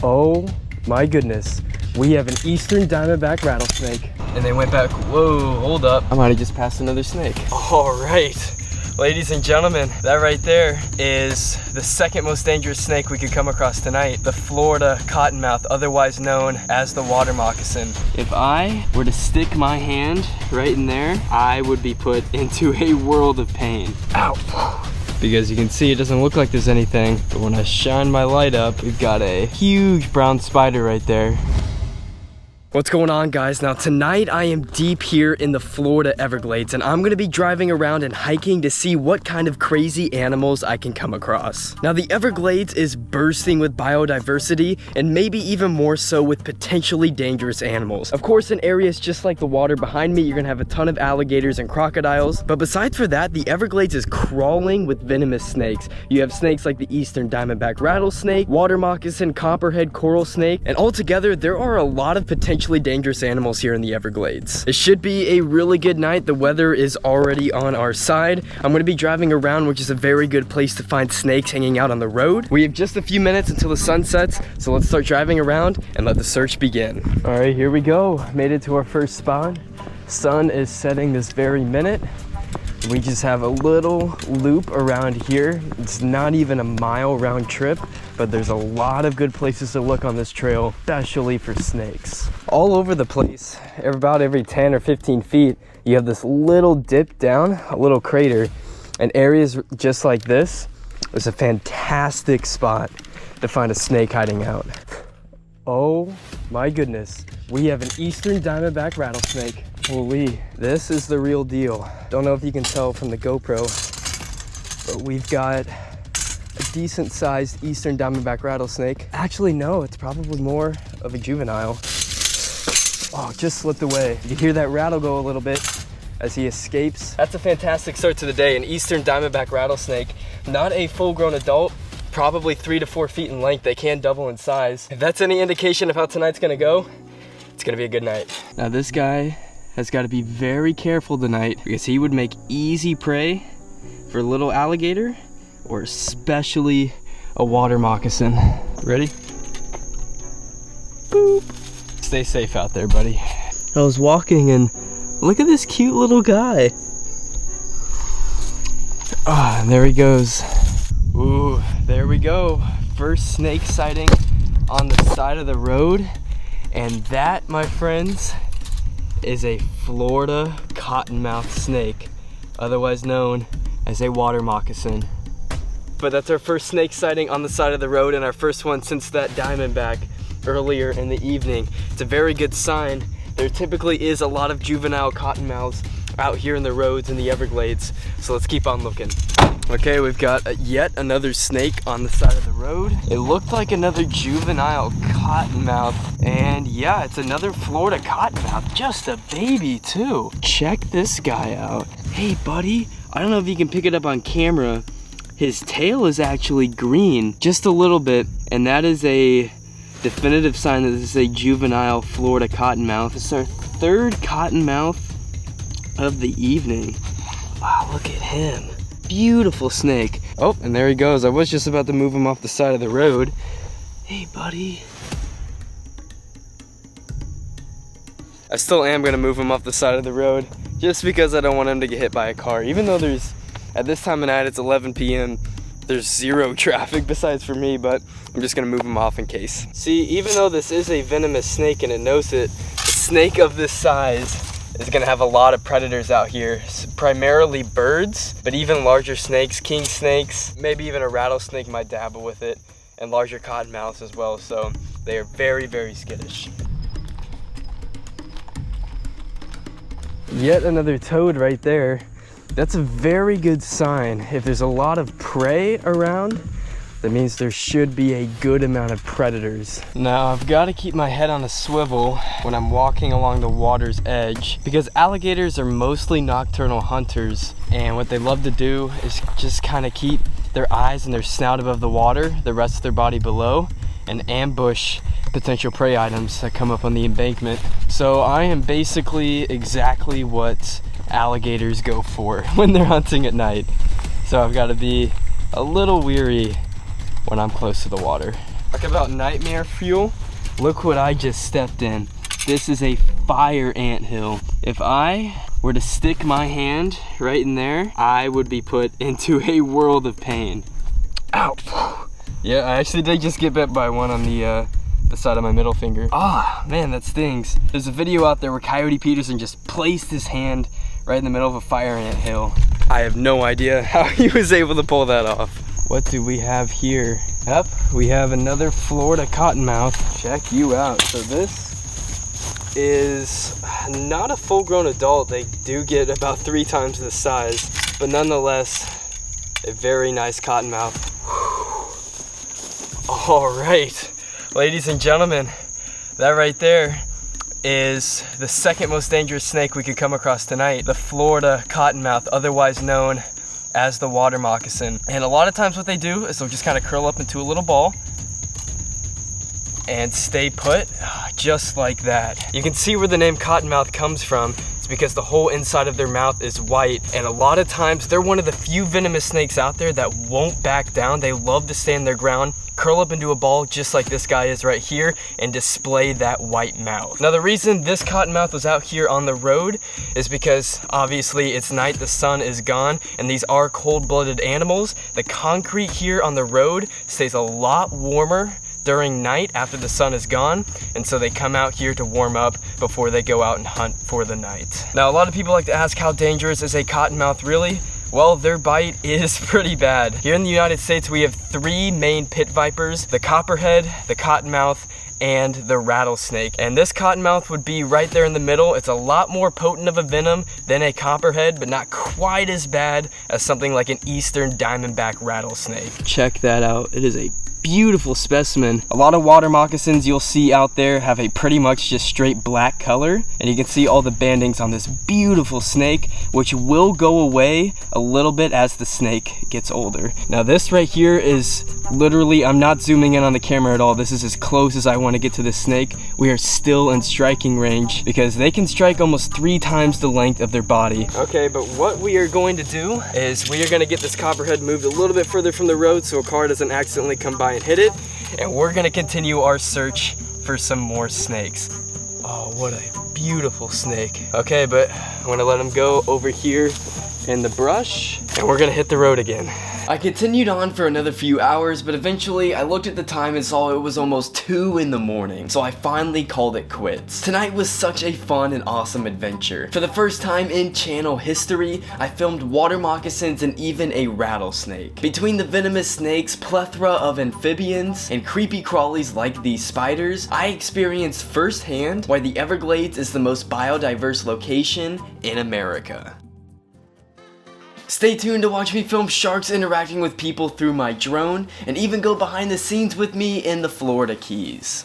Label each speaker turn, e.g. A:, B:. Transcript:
A: Oh my goodness. We have an Eastern Diamondback rattlesnake. And they went back. Whoa, hold up. I might have just passed another snake. All right, ladies and gentlemen, that right there is the second most dangerous snake we could come across tonight. The Florida Cottonmouth, otherwise known as the water moccasin. If I were to stick my hand right in there, I would be put into a world of pain. Ow. Because you can see it doesn't look like there's anything, but when I shine my light up, we've got a huge brown spider right there. What's going on, guys? Now tonight I am deep here in the Florida Everglades, and I'm gonna be driving around and hiking to see what kind of crazy animals I can come across. Now the Everglades is bursting with biodiversity, and maybe even more so with potentially dangerous animals. Of course, in areas just like the water behind me, you're gonna have a ton of alligators and crocodiles, but besides for that, the Everglades is crawling with venomous snakes. You have snakes like the Eastern Diamondback Rattlesnake, water moccasin, copperhead coral snake, and altogether there are a lot of potentially dangerous animals here in the Everglades. It should be a really good night. The weather is already on our side. I'm going to be driving around, which is a very good place to find snakes hanging out on the road. We have just a few minutes until the sun sets, so let's start driving around and let the search begin. All right, here we go. Made it to our first spot. Sun is setting this very minute. We just have a little loop around here. It's not even a mile round trip, but there's a lot of good places to look on this trail, especially for snakes. All over the place, about every 10 or 15 feet, you have this little dip down, a little crater, and areas just like this is a fantastic spot to find a snake hiding out. Oh my goodness, we have an Eastern Diamondback rattlesnake. Holy, this is the real deal. Don't know if you can tell from the GoPro, but we've got a decent sized Eastern Diamondback rattlesnake. Actually, no, it's probably more of a juvenile. Oh, just slipped away. You can hear that rattle go a little bit as he escapes. That's a fantastic start to the day. An Eastern Diamondback rattlesnake, not a full grown adult, probably 3 to 4 feet in length. They can double in size. If that's any indication of how tonight's gonna go, it's gonna be a good night. Now this guy has got to be very careful tonight because he would make easy prey for a little alligator or especially a water moccasin. Ready? Boop. Stay safe out there, buddy. I was walking and look at this cute little guy. Ah, and there he goes. Ooh, there we go. First snake sighting on the side of the road. And that, my friends, is a Florida cottonmouth snake, otherwise known as a water moccasin. But that's our first snake sighting on the side of the road, and our first one since that diamondback earlier in the evening. It's a very good sign. There typically is a lot of juvenile cottonmouths out here in the roads in the Everglades, so let's keep on looking. Okay, we've got yet another snake on the side of the road. It looked like another juvenile cottonmouth, and yeah, it's another Florida cottonmouth, just a baby too. Check this guy out. Hey buddy, I don't know if you can pick it up on camera. His tail is actually green, just a little bit, and that is a definitive sign that this is a juvenile Florida cottonmouth. It's our third cottonmouth of the evening. Wow, look at him. Beautiful snake. Oh, and there he goes. I was just about to move him off the side of the road. Hey, buddy. I still am gonna move him off the side of the road just because I don't want him to get hit by a car. Even though at this time of night, it's 11 p.m., there's zero traffic besides for me, but I'm just gonna move him off in case. See, even though this is a venomous snake and it knows it, a snake of this size is gonna have a lot of predators out here, primarily birds, but even larger snakes, king snakes, maybe even a rattlesnake might dabble with it, and larger cottonmouths as well, so they are very, very skittish. Yet another toad right there. That's a very good sign. If there's a lot of prey around, that means there should be a good amount of predators. Now I've got to keep my head on a swivel when I'm walking along the water's edge because alligators are mostly nocturnal hunters, and what they love to do is just kind of keep their eyes and their snout above the water, the rest of their body below, and ambush potential prey items that come up on the embankment. So I am basically exactly what alligators go for when they're hunting at night. So I've got to be a little weary when I'm close to the water. Talk about nightmare fuel. Look what I just stepped in. This is a fire anthill. If I were to stick my hand right in there, I would be put into a world of pain. Ow. Yeah, I actually did just get bit by one on the side of my middle finger. Ah, man, that stings. There's a video out there where Coyote Peterson just placed his hand right in the middle of a fire anthill. I have no idea how he was able to pull that off. What do we have here? Yep, we have another Florida cottonmouth. Check you out. So this is not a full-grown adult. They do get about 3 times the size, but nonetheless, a very nice cottonmouth. All right, ladies and gentlemen, that right there is the second most dangerous snake we could come across tonight, the Florida cottonmouth, otherwise known as the water moccasin. And a lot of times what they do is they'll just kind of curl up into a little ball and stay put, just like that. You can see where the name cottonmouth comes from. It's because the whole inside of their mouth is white, and a lot of times they're one of the few venomous snakes out there that won't back down. They love to stand their ground, curl up into a ball just like this guy is right here, and display that white mouth. Now the reason this cottonmouth was out here on the road is because obviously it's night, the sun is gone, and these are cold-blooded animals. The concrete here on the road stays a lot warmer during night after the sun is gone, and so they come out here to warm up before they go out and hunt for the night. Now a lot of people like to ask, how dangerous is a cottonmouth really? Well, their bite is pretty bad. Here in the United States, we have 3 main pit vipers: the copperhead, the cottonmouth, and the rattlesnake. And this cottonmouth would be right there in the middle. It's a lot more potent of a venom than a copperhead, but not quite as bad as something like an Eastern Diamondback rattlesnake. Check that out. It is a beautiful specimen. A lot of water moccasins you'll see out there have a pretty much just straight black color, and you can see all the bandings on this beautiful snake, which will go away a little bit as the snake gets older. Now this right here is literally, I'm not zooming in on the camera at all, this is as close as I want to get to this snake. We are still in striking range because they can strike almost 3 times the length of their body. Okay, but what we are going to do is we are going to get this copperhead moved a little bit further from the road so a car doesn't accidentally come by and hit it, and we're gonna continue our search for some more snakes. Oh, what a beautiful snake. Okay, but I'm gonna let him go over here in the brush, and we're gonna hit the road again. I continued on for another few hours, but eventually I looked at the time and saw it was almost 2 in the morning, so I finally called it quits. Tonight was such a fun and awesome adventure. For the first time in channel history, I filmed water moccasins and even a rattlesnake. Between the venomous snakes, plethora of amphibians, and creepy crawlies like these spiders, I experienced firsthand why the Everglades is the most biodiverse location in America. Stay tuned to watch me film sharks interacting with people through my drone, and even go behind the scenes with me in the Florida Keys.